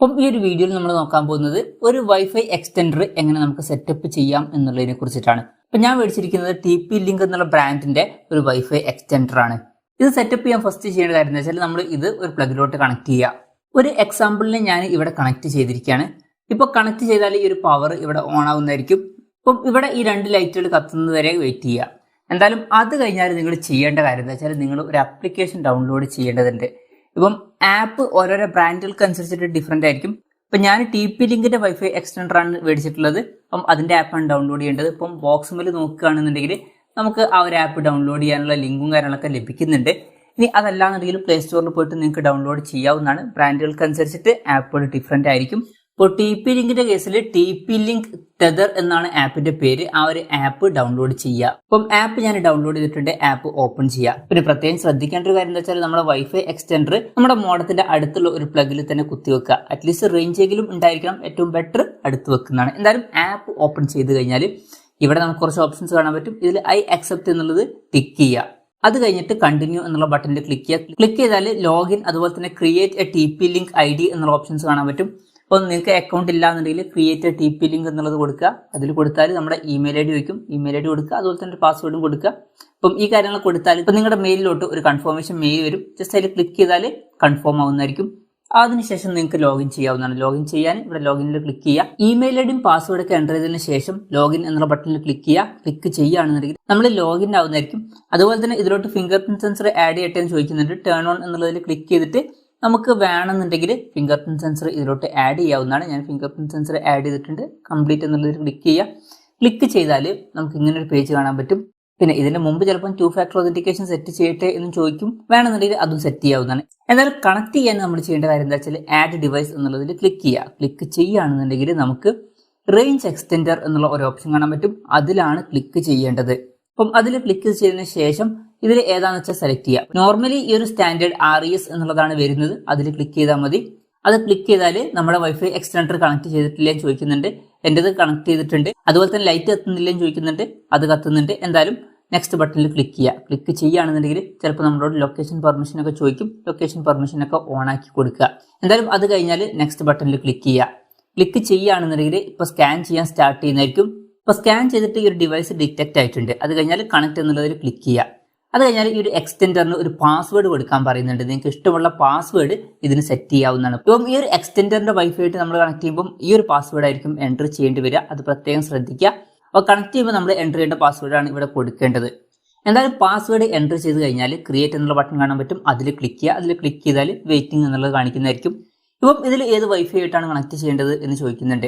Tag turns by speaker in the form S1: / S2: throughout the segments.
S1: അപ്പം ഈ ഒരു വീഡിയോയിൽ നമ്മൾ നോക്കാൻ പോകുന്നത് ഒരു വൈഫൈ എക്സ്റ്റൻഡർ എങ്ങനെ നമുക്ക് സെറ്റപ്പ് ചെയ്യാം എന്നുള്ളതിനെ കുറിച്ചിട്ടാണ്. അപ്പം ഞാൻ മേടിച്ചിരിക്കുന്നത് TP-Link എന്നുള്ള ബ്രാൻഡിന്റെ ഒരു വൈഫൈ എക്സ്റ്റൻഡർ ആണ്. ഇത് സെറ്റപ്പ് ചെയ്യാൻ ഫസ്റ്റ് ചെയ്യേണ്ട കാര്യം എന്ന് വെച്ചാൽ നമ്മൾ ഇത് ഒരു പ്ലഗിലോട്ട് കണക്ട് ചെയ്യുക. ഒരു എക്സാമ്പിളിന് ഞാൻ ഇവിടെ കണക്ട് ചെയ്തിരിക്കുകയാണ്. ഇപ്പോൾ കണക്ട് ചെയ്താൽ ഈ ഒരു പവർ ഇവിടെ ഓൺ ആവുന്നതായിരിക്കും. അപ്പം ഇവിടെ ഈ രണ്ട് ലൈറ്റുകൾ കത്തുന്നത് വരെ വെയിറ്റ് ചെയ്യുക. എന്തായാലും അത് കഴിഞ്ഞാൽ നിങ്ങൾ ചെയ്യേണ്ട കാര്യം എന്താ വെച്ചാൽ നിങ്ങൾ ഒരു ആപ്ലിക്കേഷൻ ഡൗൺലോഡ് ചെയ്യേണ്ടതുണ്ട്. ഇപ്പം ആപ്പ് ഓരോരോ ബ്രാൻഡുകൾക്ക് അനുസരിച്ചിട്ട് ഡിഫറെൻ്റ് ആയിരിക്കും. ഇപ്പം ഞാൻ TP-Linkന്റെ വൈഫൈ എക്സ്റ്റൻഡർ ആണ് മേടിച്ചിട്ടുള്ളത്. അപ്പം അതിൻ്റെ ആപ്പാണ് ഡൗൺലോഡ് ചെയ്യേണ്ടത്. ഇപ്പം ബോക്സുമിൽ നോക്കുകയാണെന്നുണ്ടെങ്കിൽ നമുക്ക് ആ ഒരു ആപ്പ് ഡൗൺലോഡ് ചെയ്യാനുള്ള ലിങ്കും കാര്യങ്ങളൊക്കെ ലഭിക്കുന്നുണ്ട്. ഇനി അതല്ലാന്നുണ്ടെങ്കിൽ പ്ലേ സ്റ്റോറിൽ പോയിട്ട് നിങ്ങൾക്ക് ഡൗൺലോഡ് ചെയ്യാവുന്നതാണ്. ബ്രാൻഡുകൾക്ക് അനുസരിച്ചിട്ട് ആപ്പുകൾ ഡിഫറെൻ്റ് ആയിരിക്കും. ഇപ്പോൾ TP-Linkന്റെ കേസിൽ TP-Link Tether എന്നാണ് ആപ്പിന്റെ പേര്. ആ ഒരു ആപ്പ് ഡൗൺലോഡ് ചെയ്യുക. അപ്പം ആപ്പ് ഞാൻ ഡൗൺലോഡ് ചെയ്തിട്ടുണ്ട്. ആപ്പ് ഓപ്പൺ ചെയ്യുക. പിന്നെ പ്രത്യേകം ശ്രദ്ധിക്കേണ്ട ഒരു കാര്യം എന്താ വെച്ചാൽ നമ്മുടെ വൈഫൈ എക്സ്റ്റൻഡർ നമ്മുടെ മോഡത്തിന്റെ അടുത്തുള്ള ഒരു പ്ലഗിൽ തന്നെ കുത്തിവെക്കുക. അറ്റ്ലീസ്റ്റ് റേഞ്ചെങ്കിലും ഉണ്ടായിരിക്കണം. ഏറ്റവും ബെറ്റർ അടുത്ത് വെക്കുന്നതാണ്. എന്തായാലും ആപ്പ് ഓപ്പൺ ചെയ്ത് കഴിഞ്ഞാൽ ഇവിടെ നമുക്ക് കുറച്ച് ഓപ്ഷൻസ് കാണാൻ പറ്റും. ഇതിൽ ഐ അക്സെപ്റ്റ് എന്നുള്ളത് ടിക്ക് ചെയ്യുക. അത് കഴിഞ്ഞിട്ട് കണ്ടിന്യൂ എന്നുള്ള ബട്ടണിൽ ക്ലിക്ക് ചെയ്യുക. ക്ലിക്ക് ചെയ്താൽ ലോഗിൻ അതുപോലെ തന്നെ ക്രിയേറ്റ് എ TP-Link ID എന്നുള്ള ഓപ്ഷൻസ് കാണാൻ പറ്റും. അപ്പോൾ നിങ്ങൾക്ക് അക്കൗണ്ട് ഇല്ല എന്നുണ്ടെങ്കിൽ ക്രിയേറ്റ് എ TP-Link എന്നുള്ളത് കൊടുക്കുക. അതിൽ കൊടുത്താൽ നമ്മുടെ ഇമെയിൽ ID വയ്ക്കും. ഇമെയിൽ ID കൊടുക്കുക. അതുപോലെ തന്നെ പാസ്വേഡും കൊടുക്കുക. അപ്പം ഈ കാര്യങ്ങൾ കൊടുത്താൽ ഇപ്പം നിങ്ങളുടെ മെയിലിലോട്ട് ഒരു കൺഫർമേഷൻ മെയിൽ വരും. ജസ്റ്റ് അതിൽ ക്ലിക്ക് ചെയ്താൽ കൺഫേം ആവുന്നതായിരിക്കും. അതിനുശേഷം നിങ്ങൾക്ക് ലോഗിൻ ചെയ്യാവുന്നതാണ്. ലോഗിൻ ചെയ്യാൻ ഇവിടെ ലോഗിനിൽ ക്ലിക്ക് ചെയ്യുക. ഇമെയിൽ ഐഡിയും പാസ്വേഡ് ഒക്കെ എൻ്റർ ചെയ്തതിനു ശേഷം ലോഗിൻ എന്നുള്ള ബട്ടണിൽ ക്ലിക്ക് ചെയ്യുക. ക്ലിക്ക് ചെയ്യുകയാണെന്നുണ്ടെങ്കിൽ നമ്മൾ ലോഗിൻ ആവുന്നതായിരിക്കും. അതുപോലെ തന്നെ ഇതിലോട്ട് ഫിംഗർ പ്രിന്റ് സെൻസർ ആഡ് ചെയ്യട്ടെ എന്ന് ചോദിക്കുന്നുണ്ട്. ടേൺ ഓൺ എന്നുള്ളതിൽ ക്ലിക്ക് ചെയ്തിട്ട് നമുക്ക് വേണമെന്നുണ്ടെങ്കിൽ ഫിംഗർ പ്രിന്റ് സെൻസർ ഇതിലോട്ട് ആഡ് ചെയ്യാവുന്നതാണ്. ഞാൻ ഫിംഗർ പ്രിന്റ് സെൻസർ ആഡ് ചെയ്തിട്ടുണ്ട്. കംപ്ലീറ്റ് എന്നുള്ളതിൽ ക്ലിക്ക് ചെയ്യുക. ക്ലിക്ക് ചെയ്താൽ നമുക്ക് ഇങ്ങനെ ഒരു പേജ് കാണാൻ പറ്റും. പിന്നെ ഇതിന്റെ മുമ്പ് ചിലപ്പോൾ 2 ഫാക്ടർ ഒതന്റിക്കേഷൻ സെറ്റ് ചെയ്യട്ടെ എന്ന് ചോദിക്കും. വേണമെന്നുണ്ടെങ്കിൽ അതും സെറ്റ് ചെയ്യാവുന്നതാണ്. എന്നാലും കണക്ട് ചെയ്യാൻ നമ്മൾ ചെയ്യേണ്ട കാര്യം എന്താ വെച്ചാൽ ആഡ് ഡിവൈസ് എന്നുള്ളതിൽ ക്ലിക്ക് ചെയ്യുക. ക്ലിക്ക് ചെയ്യുകയാണെന്നുണ്ടെങ്കിൽ നമുക്ക് റേഞ്ച് എക്സ്റ്റെൻഡർ എന്നുള്ള ഒരു ഓപ്ഷൻ കാണാൻ പറ്റും. അതിലാണ് ക്ലിക്ക് ചെയ്യേണ്ടത്. അപ്പം അതിൽ ക്ലിക്ക് ചെയ്തതിനു ശേഷം ഇതിൽ ഏതാണെന്ന് വെച്ചാൽ സെലക്ട് ചെയ്യുക. നോർമലി ഈ ഒരു സ്റ്റാൻഡേർഡ് RES എന്നുള്ളതാണ് വരുന്നത്. അതിൽ ക്ലിക്ക് ചെയ്താൽ മതി. അത് ക്ലിക്ക് ചെയ്താൽ നമ്മുടെ വൈഫൈ എക്സ്റ്റൻഡർ കണക്ട് ചെയ്തിട്ടില്ലെന്ന് ചോദിക്കുന്നുണ്ട്. എൻ്റെത് കണക്ട് ചെയ്തിട്ടുണ്ട്. അതുപോലെ തന്നെ ലൈറ്റ് കത്തുന്നില്ലെന്ന് ചോദിക്കുന്നുണ്ട്. അത് കത്തുന്നുണ്ട്. എന്തായാലും നെക്സ്റ്റ് ബട്ടണിൽ ക്ലിക്ക് ചെയ്യുക. ക്ലിക്ക് ചെയ്യുകയാണെന്നുണ്ടെങ്കിൽ ചിലപ്പോൾ നമ്മളോട് ലൊക്കേഷൻ പെർമിഷനൊക്കെ ചോദിക്കും. ലൊക്കേഷൻ പെർമിഷനൊക്കെ ഓൺ ആക്കി കൊടുക്കുക. എന്തായാലും അത് കഴിഞ്ഞാൽ നെക്സ്റ്റ് ബട്ടണിൽ ക്ലിക്ക് ചെയ്യുക. ക്ലിക്ക് ചെയ്യുകയാണെന്നുണ്ടെങ്കിൽ ഇപ്പോൾ സ്കാൻ ചെയ്യാൻ സ്റ്റാർട്ട് ചെയ്യുന്നതായിരിക്കും. ഇപ്പോൾ സ്കാൻ ചെയ്തിട്ട് ഈ ഒരു ഡിവൈസ് ഡിറ്റക്റ്റ് ആയിട്ടുണ്ട്. അത് കഴിഞ്ഞാൽ കണക്ട് എന്നുള്ളതിൽ ക്ലിക്ക് ചെയ്യുക. അത് കഴിഞ്ഞാൽ ഈ ഒരു എക്സ്റ്റൻഡറിന് ഒരു പാസ്വേഡ് കൊടുക്കാൻ പറയുന്നുണ്ട്. നിങ്ങൾക്ക് ഇഷ്ടമുള്ള പാസ്വേഡ് ഇതിന് സെറ്റ് ചെയ്യാവുന്നതാണ്. ഇപ്പം ഈ ഒരു എക്സ്റ്റൻഡറിന്റെ വൈഫൈ ആയിട്ട് നമ്മൾ കണക്ട് ചെയ്യുമ്പോൾ ഈ ഒരു പാസ്വേഡ് ആയിരിക്കും എൻ്റർ ചെയ്യേണ്ടി വരിക. അത് പ്രത്യേകം ശ്രദ്ധിക്കുക. അപ്പോൾ കണക്ട് ചെയ്യുമ്പോൾ നമ്മൾ എൻ്റർ ചെയ്യേണ്ട പാസ്വേഡാണ് ഇവിടെ കൊടുക്കേണ്ടത്. എന്തായാലും പാസ്വേഡ് എൻ്റർ ചെയ്ത് കഴിഞ്ഞാൽ ക്രിയേറ്റ് എന്നുള്ള ബട്ടൺ കാണാൻ പറ്റും. അതിൽ ക്ലിക്ക് ചെയ്യുക. അതിൽ ക്ലിക്ക് ചെയ്താൽ വെയിറ്റിംഗ് എന്നുള്ളത് കാണിക്കുന്നതായിരിക്കും. ഇപ്പം ഇതിൽ ഏത് വൈഫൈ ആയിട്ടാണ് കണക്ട് ചെയ്യേണ്ടത് എന്ന് ചോദിക്കുന്നുണ്ട്.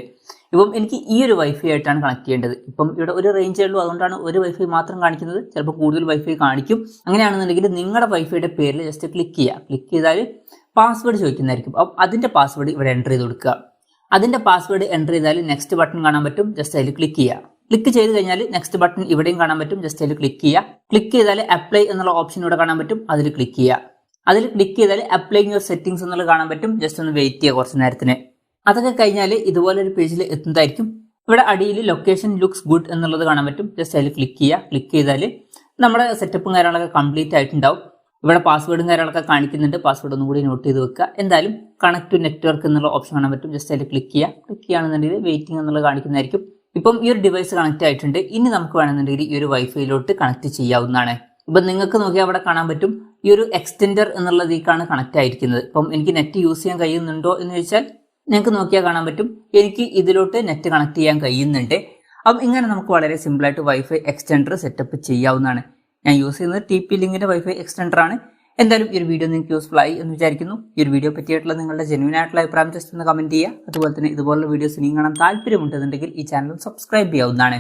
S1: ഇപ്പം എനിക്ക് ഈ ഒരു വൈഫൈ ആയിട്ടാണ് കണക്ട് ചെയ്യേണ്ടത്. ഇപ്പം ഇവിടെ ഒരു റേഞ്ചേ ഉള്ളൂ. അതുകൊണ്ടാണ് ഒരു വൈഫൈ മാത്രം കാണിക്കുന്നത്. ചിലപ്പോൾ കൂടുതൽ വൈഫൈ കാണിക്കും. അങ്ങനെയാണെന്നുണ്ടെങ്കിൽ നിങ്ങളുടെ വൈഫൈയുടെ പേരിൽ ജസ്റ്റ് ക്ലിക്ക് ചെയ്യുക. ക്ലിക്ക് ചെയ്താൽ പാസ്വേഡ് ചോദിക്കുന്നതായിരിക്കും. അപ്പം അതിൻ്റെ പാസ്വേഡ് ഇവിടെ എൻ്റർ ചെയ്ത് കൊടുക്കുക. അതിൻ്റെ പാസ്വേഡ് എൻ്റർ ചെയ്താൽ നെക്സ്റ്റ് ബട്ടൺ കാണാൻ പറ്റും. ജസ്റ്റ് അതിൽ ക്ലിക്ക് ചെയ്യുക. ക്ലിക്ക് ചെയ്ത് കഴിഞ്ഞാൽ നെക്സ്റ്റ് ബട്ടൺ ഇവിടെയും കാണാൻ പറ്റും. ജസ്റ്റ് അതിൽ ക്ലിക്ക് ചെയ്യുക. ക്ലിക്ക് ചെയ്താൽ അപ്ലൈ എന്നുള്ള ഓപ്ഷൻ ഇവിടെ കാണാൻ പറ്റും. അതിൽ ക്ലിക്ക് ചെയ്യുക. അതിൽ ക്ലിക്ക് ചെയ്താൽ അപ്ലൈങ് യുവർ സെറ്റിംഗ്സ് എന്നുള്ളത് കാണാൻ പറ്റും. ജസ്റ്റ് ഒന്ന് വെയിറ്റ് ചെയ്യുക കുറച്ച് നേരത്തിന്. അതൊക്കെ കഴിഞ്ഞാൽ ഇതുപോലൊരു പേജിൽ എത്തുന്നതായിരിക്കും. ഇവിടെ അടിയിൽ ലൊക്കേഷൻ ലുക്സ് ഗുഡ് എന്നുള്ളത് കാണാൻ പറ്റും. ജസ്റ്റ് അതിൽ ക്ലിക്ക് ചെയ്യുക. ക്ലിക്ക് ചെയ്താൽ നമ്മുടെ സെറ്റപ്പും കാര്യങ്ങളൊക്കെ കംപ്ലീറ്റ് ആയിട്ടുണ്ടാവും. ഇവിടെ പാസ്വേഡും കാര്യങ്ങളൊക്കെ കാണിക്കുന്നുണ്ട്. പാസ്വേഡ് ഒന്നും കൂടി നോട്ട് ചെയ്ത് വെക്കുക. എന്തായാലും കണക്ട് ടു നെറ്റ്വർക്ക് എന്നുള്ള ഓപ്ഷൻ കാണാൻ പറ്റും. ജസ്റ്റ് അതിൽ ക്ലിക്ക് ചെയ്യുക. ക്ലിക്ക് ചെയ്യുകയാണെന്നുണ്ടെങ്കിൽ വെയിറ്റിംഗ് എന്നുള്ളത് കാണിക്കുന്നതായിരിക്കും. ഇപ്പം ഈ ഒരു ഡിവൈസ് കണക്ട് ആയിട്ടുണ്ട്. ഇനി നമുക്ക് വേണമെന്നുണ്ടെങ്കിൽ ഈ ഒരു വൈഫൈയിലോട്ട് കണക്ട് ചെയ്യാവുന്നതാണ്. ഇപ്പം നിങ്ങൾക്ക് നോക്കിയാൽ അവിടെ കാണാൻ പറ്റും ഈ ഒരു എക്സ്റ്റൻഡർ എന്നുള്ളതിലേക്കാണ് കണക്ട് ആയിരിക്കുന്നത്. ഇപ്പം എനിക്ക് നെറ്റ് യൂസ് ചെയ്യാൻ കഴിയുന്നുണ്ടോ എന്ന് ചോദിച്ചാൽ നിങ്ങൾക്ക് നോക്കിയാൽ കാണാൻ പറ്റും എനിക്ക് ഇതിലോട്ട് നെറ്റ് കണക്ട് ചെയ്യാൻ കഴിയുന്നുണ്ട്. അപ്പം ഇങ്ങനെ നമുക്ക് വളരെ സിമ്പിളായിട്ട് വൈഫൈ എക്സ്റ്റൻഡർ സെറ്റപ്പ് ചെയ്യാവുന്നതാണ്. ഞാൻ യൂസ് ചെയ്യുന്നത് TP-Linkന്റെ വൈഫൈ എക്സ്റ്റൻഡർ ആണ്. എന്തായാലും ഈ ഒരു വീഡിയോ നിങ്ങൾക്ക് യൂസ്ഫുൾ ആയി എന്ന് വിചാരിക്കുന്നു. ഈ ഒരു വീഡിയോ പറ്റിയിട്ടുള്ള നിങ്ങളുടെ ജെന്യൂൻ ആയിട്ടുള്ള അഭിപ്രായം ജസ്റ്റ് ഒന്ന് കമന്റ് ചെയ്യുക. അതുപോലെ തന്നെ ഇതുപോലുള്ള വീഡിയോസ് നിങ്ങൾ കാണാൻ താല്പര്യമുണ്ടെന്നുണ്ടെങ്കിൽ ഈ ചാനൽ സബ്സ്ക്രൈബ് ചെയ്യാവുന്നതാണ്.